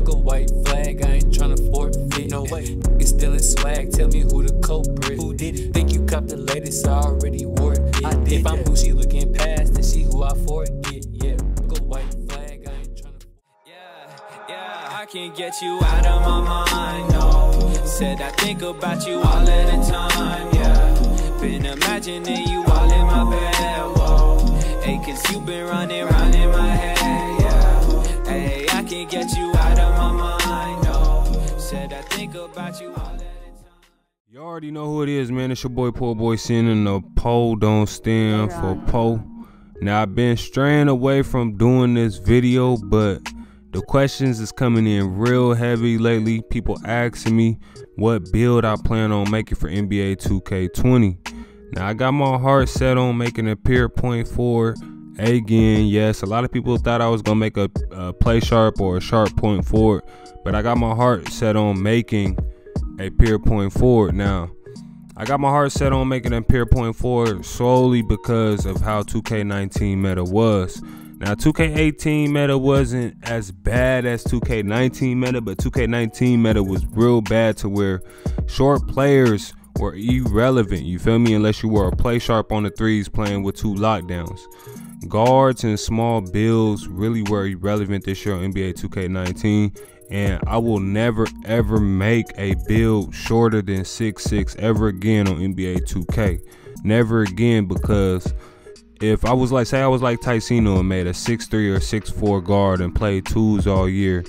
A white flag, I ain't tryna forfeit. No way. Niggas stealing swag, tell me who the culprit. Who did it? Think you copped the latest, I already wore it. I did. If I'm who she looking past, then she who I forget. Yeah, a white flag, I ain't tryna. Yeah, I can't get you out of my mind, no. Said I think about you all at a time, yeah. Been imagining you all in my bed, whoa. Hey, cause you been running round in my head, yeah. Hey, I can't get you out of my mind, no. Said I think about you all at a time. You already know who it is, man. It's your boy PoorBoySin, and the poll don't stand for Poe. Now, I've been straying away from doing this video, but the questions is coming in real heavy lately. People asking me what build I plan on making for NBA 2K20. Now, I got my heart set on making a pure point forward again. Yes, a lot of people thought I was going to make a play sharp or a sharp point forward, but I got my heart set on making a pure point forward. Now, I got my heart set on making a pure point forward solely because of how 2K19 meta was. Now, 2K18 meta wasn't as bad as 2K19 meta, but 2K19 meta was real bad to where short players were irrelevant, you feel me, unless you were a play sharp on the threes playing with 2 lockdowns. Guards and small builds really were irrelevant this year on NBA 2K19, and I will never ever make a build shorter than 6'6" ever again on NBA 2K. Never again, because if I was like, say I was like Ticino and made a 6'3" or 6'4" guard and played 2s all year,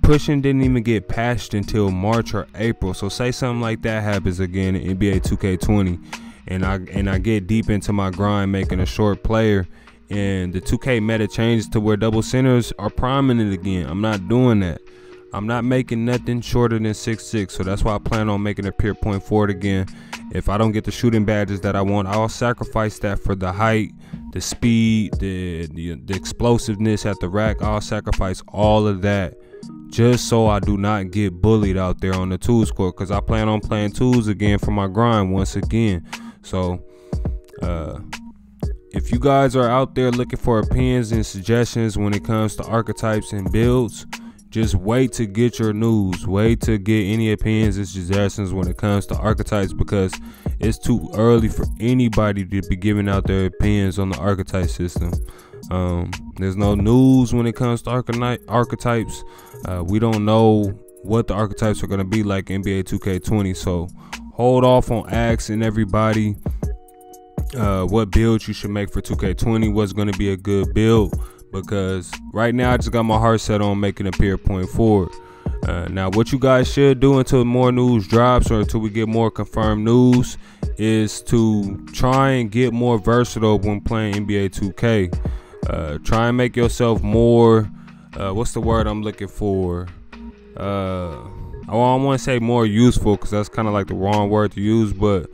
pushing didn't even get patched until March or April. So say something like that happens again in NBA 2K20, and I get deep into my grind making a short player, and the 2K meta changes to where double centers are prominent again. I'm not doing that. I'm not making nothing shorter than 6'6", so that's why I plan on making a pure point forward again. If I don't get the shooting badges that I want, I'll sacrifice that for the height, the speed, the explosiveness at the rack. I'll sacrifice all of that just so I do not get bullied out there on the 2s court, because I plan on playing 2s again for my grind once again. So if you guys are out there looking for opinions and suggestions when it comes to archetypes and builds, just wait to get your news. Wait to get any opinions and suggestions when it comes to archetypes, because it's too early for anybody to be giving out their opinions on the archetype system. There's no news when it comes to archetypes. We don't know what the archetypes are going to be like NBA 2K20, so hold off on asking everybody what build you should make for 2K20, what's going to be a good build, because right now I just got my heart set on making a pure point forward. Now, what you guys should do until more news drops or until we get more confirmed news is to try and get more versatile when playing NBA 2K. Try and make yourself more, what's the word I'm looking for? I want to say more useful, because that's kind of like the wrong word to use, but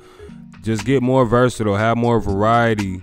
just get more versatile, have more variety.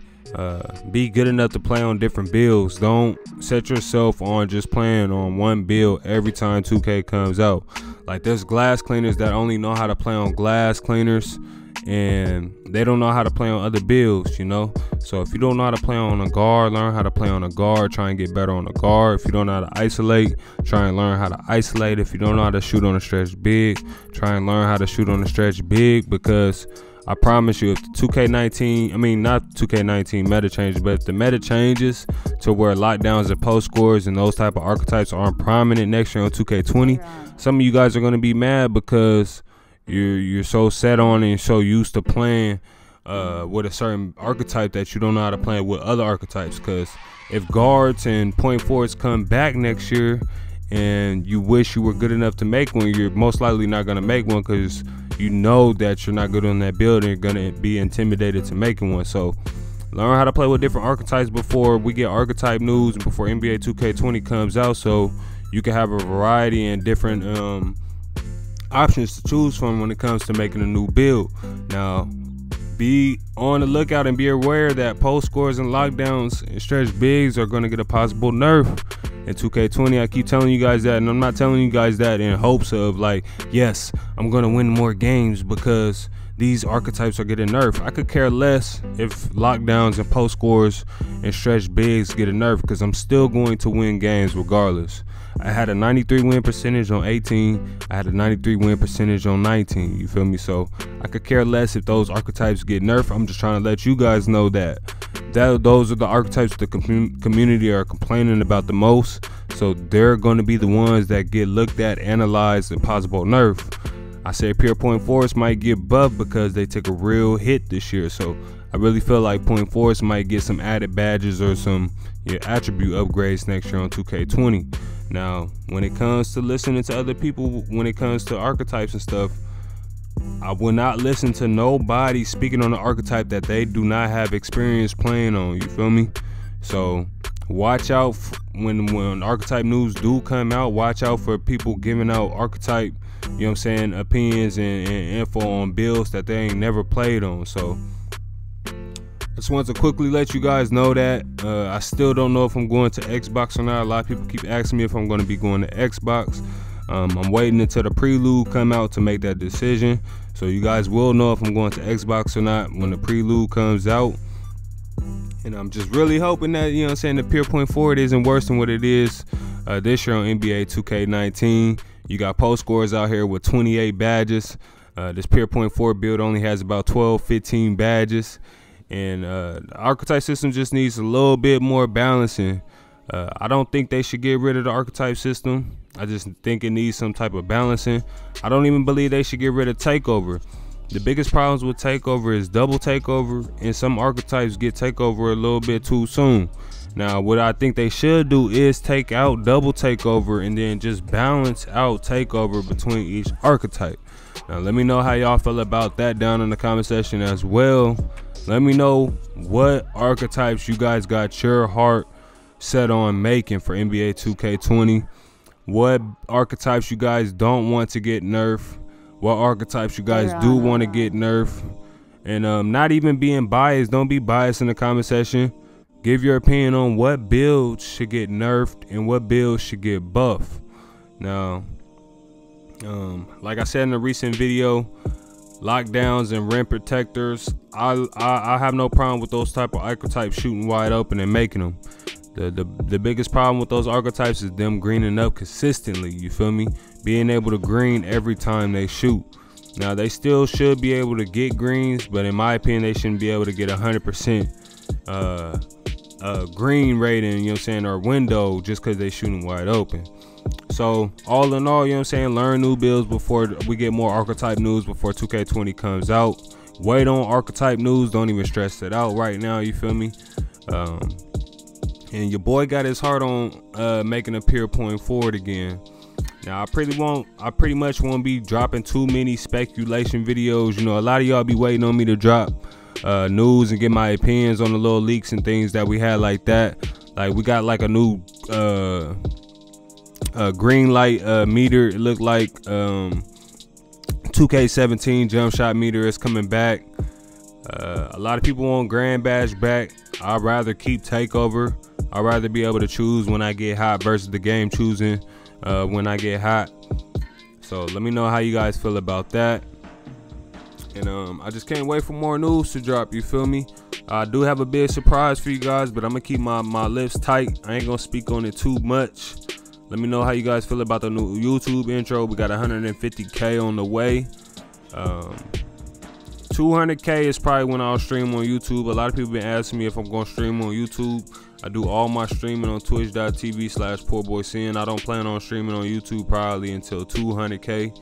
Be good enough to play on different builds. Don't set yourself on just playing on one build every time 2K comes out. Like, there's glass cleaners that only know how to play on glass cleaners, and they don't know how to play on other builds, you know. So if you don't know how to play on a guard, learn how to play on a guard. Try and get better on a guard. If you don't know how to isolate, try and learn how to isolate. If you don't know how to shoot on a stretch big, try and learn how to shoot on a stretch big, because I promise you, if the 2K19, I mean not 2K19 meta changes, but if the meta changes to where lockdowns and post scores and those type of archetypes aren't prominent next year on 2K20, some of you guys are going to be mad because you're so set on and so used to playing with a certain archetype that you don't know how to play with other archetypes. Because if guards and point forwards come back next year and you wish you were good enough to make one, you're most likely not going to make one, because you know that you're not good on that build and you're going to be intimidated to making one. So learn how to play with different archetypes before we get archetype news and before NBA 2K20 comes out, so you can have a variety and different options to choose from when it comes to making a new build. Now, be on the lookout and be aware that post scores and lockdowns and stretch bigs are going to get a possible nerf in 2K20. I keep telling you guys that, and I'm not telling you guys that in hopes of like, yes, I'm going to win more games, because these archetypes are getting nerfed. I could care less if lockdowns and post scores and stretch bigs get a nerf, because I'm still going to win games regardless. I had a 93 win percentage on 18. I had a 93 win percentage on 19. You feel me? So I could care less if those archetypes get nerfed. I'm just trying to let you guys know that those are the archetypes the community are complaining about the most. So they're going to be the ones that get looked at, analyzed, and possible nerf. I say pure point force might get buffed because they took a real hit this year. So I really feel like point force might get some added badges or some attribute upgrades next year on 2K20. Now, when it comes to listening to other people, when it comes to archetypes and stuff, I will not listen to nobody speaking on the archetype that they do not have experience playing on. You feel me? So watch out when archetype news do come out. Watch out for people giving out archetype, you know what I'm saying, opinions and info on builds that they ain't never played on. So I just want to quickly let you guys know that I still don't know if I'm going to Xbox or not. A lot of people keep asking me if I'm going to be going to Xbox. I'm waiting until the prelude come out to make that decision. So you guys will know if I'm going to Xbox or not when the prelude comes out. And I'm just really hoping that, you know what I'm saying, the pure point forward isn't worse than what it is this year on NBA2K20. You got post scores out here with 28 badges. This pure point forward build only has about 12-15 badges. And the archetype system just needs a little bit more balancing. I don't think they should get rid of the archetype system. I just think it needs some type of balancing. I don't even believe they should get rid of takeover. The biggest problems with takeover is double takeover, and some archetypes get takeover a little bit too soon. Now, what I think they should do is take out double takeover and then just balance out takeover between each archetype. Now, let me know how y'all feel about that down in the comment section as well. Let me know what archetypes you guys got your heart set on making for NBA 2K20. What archetypes you guys don't want to get nerfed. What archetypes you guys do want to get nerfed. And not even being biased. Don't be biased in the comment section. Give your opinion on what builds should get nerfed and what builds should get buffed. Now, like I said in a recent video, lockdowns and rim protectors, I have no problem with those type of archetypes shooting wide open and making them. The biggest problem with those archetypes is them greening up consistently. You feel me? Being able to green every time they shoot. Now, they still should be able to get greens, but in my opinion, they shouldn't be able to get 100% green rating, you know what I'm saying, or window just because they shooting wide open. So all in all, you know what I'm saying, learn new builds before we get more archetype news before 2K20 comes out. Wait on archetype news. Don't even stress it out right now. You feel me? And your boy got his heart on making a pure point forward again. Now, I pretty much won't be dropping too many speculation videos. You know, a lot of y'all be waiting on me to drop news and get my opinions on the little leaks and things that we had like that. Like, we got like a new green light meter. It looked like 2K17 jump shot meter is coming back. A lot of people want grand badge back. I'd rather keep takeover. I'd rather be able to choose when I get hot versus the game choosing when I get hot. So let me know how you guys feel about that. And I just can't wait for more news to drop. You feel me? I do have a big surprise for you guys, but I'm gonna keep my lips tight. I ain't gonna speak on it too much. Let me know how you guys feel about the new YouTube intro. We got 150K on the way. 200K is probably when I'll stream on YouTube. A lot of people been asking me if I'm gonna stream on YouTube. I do all my streaming on twitch.tv/PoorBoySin. I don't plan on streaming on YouTube probably until 200K.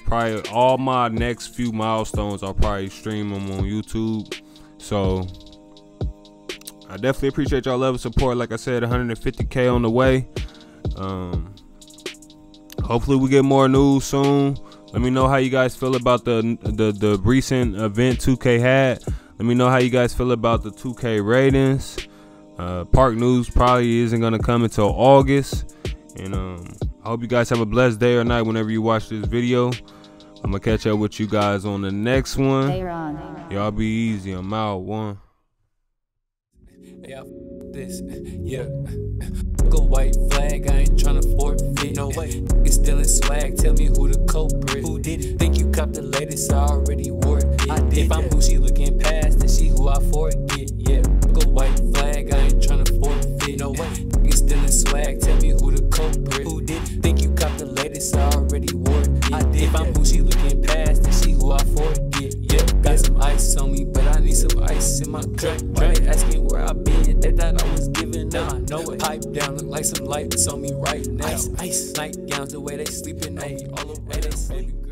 Probably all my next few milestones I'll probably stream them on YouTube. So I definitely appreciate y'all love and support. Like I said, 150K on the way. Hopefully we get more news soon. Let me know how you guys feel about the recent event 2K had. Let me know how you guys feel about the 2K ratings. Park news probably isn't gonna come until August. And I hope you guys have a blessed day or night whenever you watch this video. I'm gonna catch up with you guys on the next one. Y'all be easy. I'm out. One. Yeah, this, yeah. A white flag, I ain't tryna forfeit. No, way. Niggas stealing swag, tell me who the culprit. Who did it? Think you copped the latest, I already wore it. I did. If I'm who she looking past, then she who I forget. Yeah, look a white flag, I ain't tryna forfeit. No way. Niggas stealing swag, tell me who the culprit. Who did it? Think you copped the latest, I already wore it. I did. If I'm who she looking past, then she who I forget. Yeah, got some ice on me, but I need some ice in my cup. Why they asking where I been? They thought I was giving up. No way. Pipe down, look like some lights on me right now. Ice, ice. Nightgowns, the way they sleeping on me, all the way they sleep.